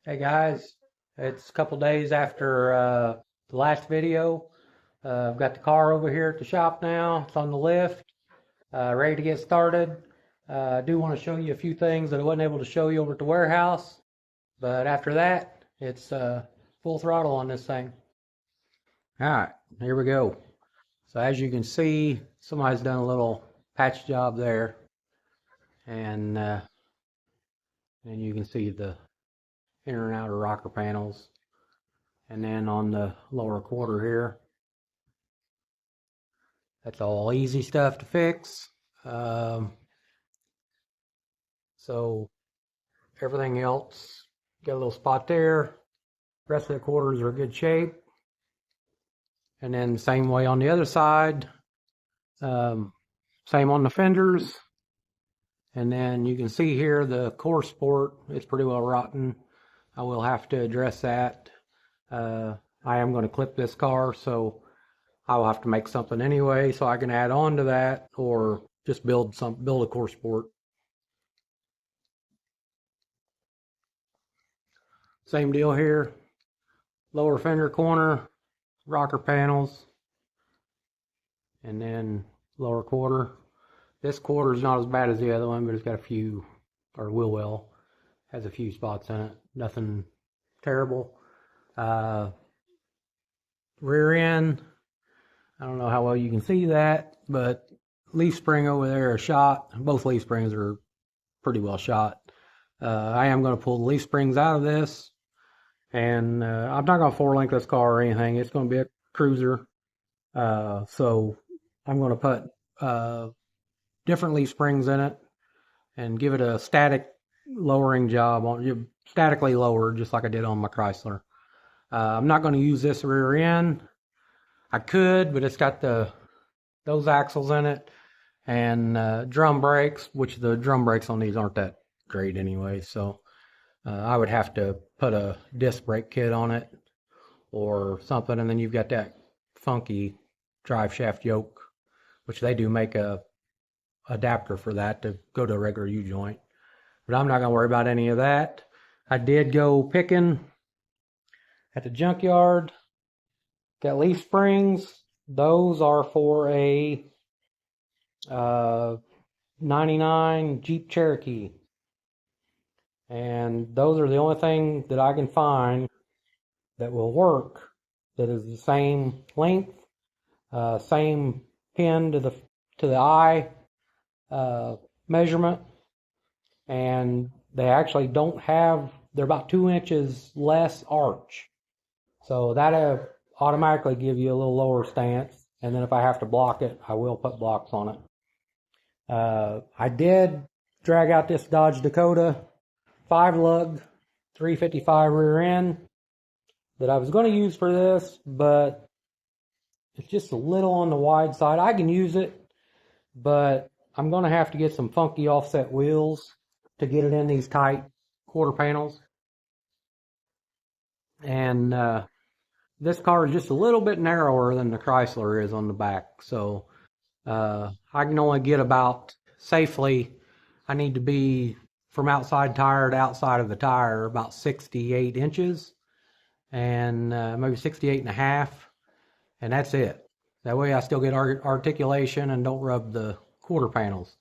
Hey guys, it's a couple days after the last video. I've got the car over here at the shop now. It's on the lift, ready to get started. I do want to show you a few things that I wasn't able to show you over at the warehouse, but after that, it's full throttle on this thing. All right, here we go. So as you can see, somebody's done a little patch job there, and you can see the inner and outer rocker panels. And then on the lower quarter here, that's all easy stuff to fix. So everything else, got a little spot there. Rest of the quarters are in good shape. And then same way on the other side. Same on the fenders. And then you can see here the core sport, it's pretty well rotten. I will have to address that. I am going to clip this car, so I'll have to make something anyway so I can add on to that or just build a core sport. Same deal here. Lower fender corner, rocker panels, and then lower quarter. This quarter is not as bad as the other one, but it's got a few, or wheel well has a few spots in it. Nothing terrible. Rear end, I don't know how well you can see that, but leaf spring over there is shot. Both leaf springs are pretty well shot. I am going to pull the leaf springs out of this, and I'm not going to four-link this car or anything. It's going to be a cruiser. So I'm going to put different leaf springs in it and give it a static lowering job, on statically lowered, just like I did on my Chrysler. I'm not going to use this rear end. I could, but it's got those axles in it and drum brakes, which the drum brakes on these aren't that great anyway. So I would have to put a disc brake kit on it or something. And then you've got that funky drive shaft yoke, which they do make a adapter for that to go to a regular U-joint. But I'm not going to worry about any of that. I did go picking at the junkyard. Got leaf springs. Those are for a 99 Jeep Cherokee. And those are the only thing that I can find that will work that is the same length, same pin to the eye measurement, and they actually don't have, they're about 2 inches less arch. So that'll automatically give you a little lower stance, and then if I have to block it, I will put blocks on it. I did drag out this Dodge Dakota 5-lug 355 rear end that I was going to use for this, but it's just a little on the wide side. I can use it, but I'm going to have to get some funky offset wheels to get it in these tight quarter panels. And this car is just a little bit narrower than the Chrysler is on the back. So I can only get about, safely, I need to be from outside tire to outside of the tire about 68 inches and maybe 68 and a half. And that's it. That way I still get articulation and don't rub the quarter panels.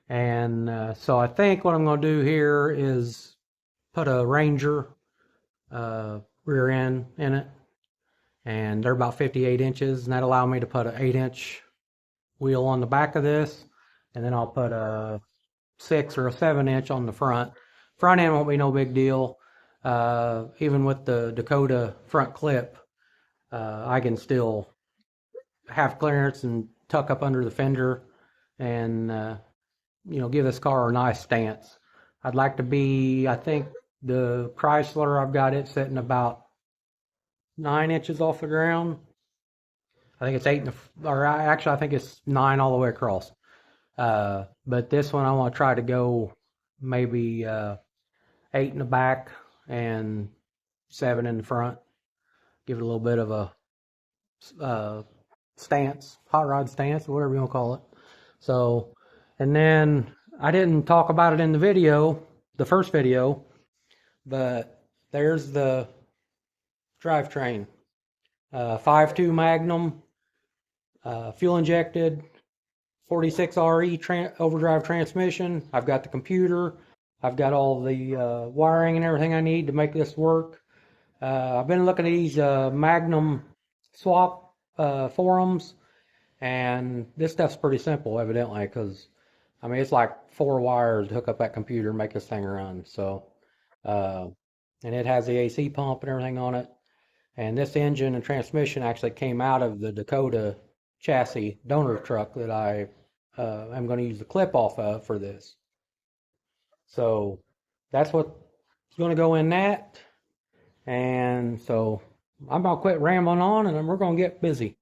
And so I think what I'm going to do here is put a Ranger rear end in it. And they're about 58 inches, and that'll allow me to put an 8-inch wheel on the back of this. And then I'll put a 6 or a 7-inch on the front. Front end won't be no big deal. Even with the Dakota front clip, I can still have clearance and tuck up under the fender and give this car a nice stance. I'd like to be, I think the Chrysler, I've got it sitting about 9 inches off the ground. I think it's 8 or actually I think it's 9 all the way across. But this one I want to try to go maybe 8 in the back and 7 in the front. Give it a little bit of a stance, hot rod stance, or whatever you want to call it. So, and then I didn't talk about it in the video, the first video, but there's the drivetrain. 5.2 Magnum, fuel injected, 46RE overdrive transmission. I've got the computer. I've got all the wiring and everything I need to make this work. I've been looking at these Magnum swap forums, and this stuff's pretty simple, evidently, because I mean it's like 4 wires to hook up that computer and make this thing run. So, and it has the AC pump and everything on it. And this engine and transmission actually came out of the Dakota chassis donor truck that I am going to use the clip off of for this. So that's what's going to go in that. And so I'm going to quit rambling on and then we're going to get busy.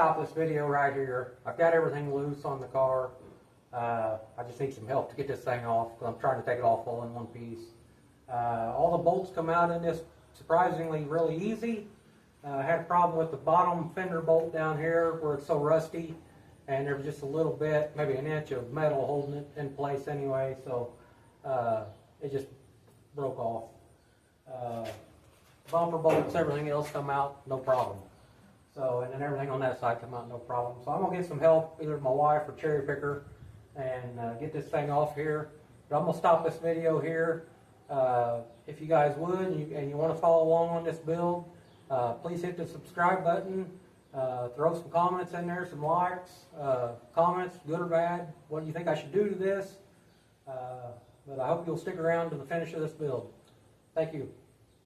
stop this video right here. I've got everything loose on the car. I just need some help to get this thing off because I'm trying to take it off all in one piece. All the bolts come out in this surprisingly really easy. I had a problem with the bottom fender bolt down here where it's so rusty, and there was just a little bit, maybe an inch of metal holding it in place anyway, so it just broke off. Bumper bolts, everything else come out, no problem. So, and then everything on that side come out, no problem. So I'm gonna get some help, either my wife or cherry picker, and get this thing off here. But I'm gonna stop this video here. If you guys would, and you want to follow along on this build, please hit the subscribe button. Throw some comments in there, some likes, comments, good or bad. What do you think I should do to this? But I hope you'll stick around to the finish of this build. Thank you.